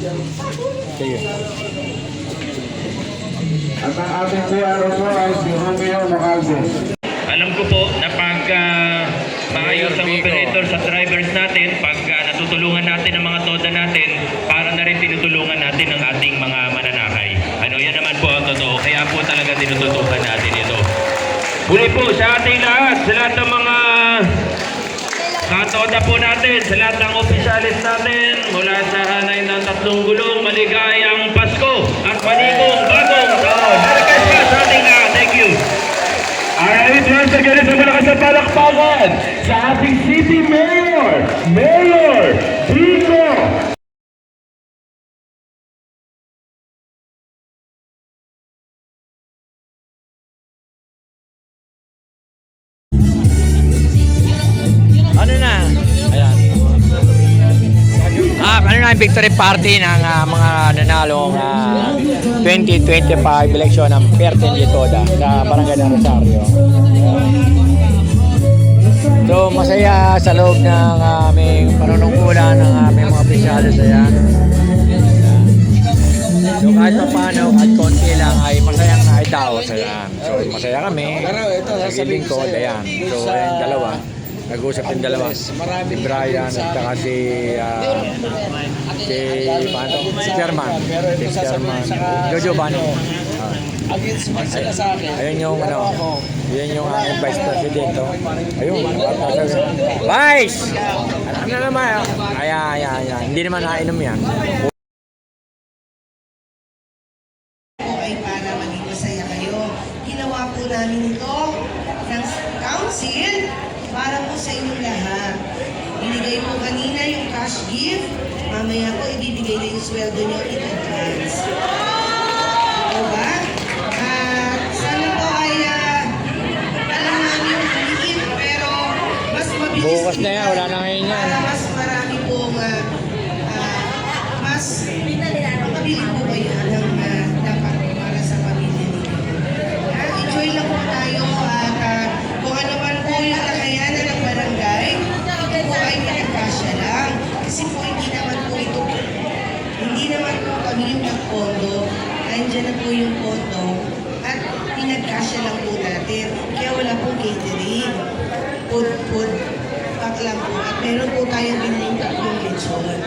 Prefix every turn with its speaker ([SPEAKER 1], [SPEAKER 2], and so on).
[SPEAKER 1] Sige.
[SPEAKER 2] At ang ating PRO po ay si Romeo Macalde.
[SPEAKER 3] Alam ko po na pag maayos ang operator sa drivers natin, pag natutulungan natin ang mga toda natin, para na rin tinutulungan natin ang ating mga mananakay. Ano, yan naman po ang totoo. Kaya po talaga tinututukan natin ito. Muli po sa ating lahat, sa lahat ng mga katoda po natin, sa lahat ng opisyalis natin, mula sa hanay ng tatlong gulong, maligayang Pasko at maligong bagong taon. Harakas pa sa ating lahat. Thank you.
[SPEAKER 2] Alright, once again, sa malakas na palakpakan sa ating City Mayor, Mayor Vico.
[SPEAKER 1] Ano na? Ayan. Ano na ang victory party ng mga nanalong 2025 election ng Pertin Toda sa Barangay ng Rosario. So masaya sa loob ng aming panunungkulan ng aming mga opisyalis. Ayan. So kahit pa paano, kahit konti lang ay masayang naitaos. Ayan. So masaya kami. Sa lingkod. Ayan. So yung dalawa. Nag-uusap yung dalawa, si Brian at saka si Chairman, Jojo Bano. Ayun yung yun yung Vice President. Ayun, Vice! Ano naman? Ayan. Hindi naman nainom yan.
[SPEAKER 4] Ay para maging masaya kayo. Ginawa po namin ito ng council para po sa inyong lahat. Binigay po kanina yung cash gift. Mamaya po ibibigay na yung sweldo nyo in advance. Diba? At sana po ay alam namin yung liit pero mas mabilis.
[SPEAKER 1] Bukas na yan, wala na ngayon yan.
[SPEAKER 4] Para mas marami pong mas mabili po kayo ng dapat para sa pamilya ninyo. Enjoy lang po tayo at kung ano man po yung kakayanan ng barangay, ito po ay pinagkasya lang. Kasi po hindi naman po kami yung nagpondo. Nandiyan na po yung pondo at pinagkasya lang po natin. Kaya wala pong catering. Food pack lang po. At meron po tayong binigay tatlong lechon.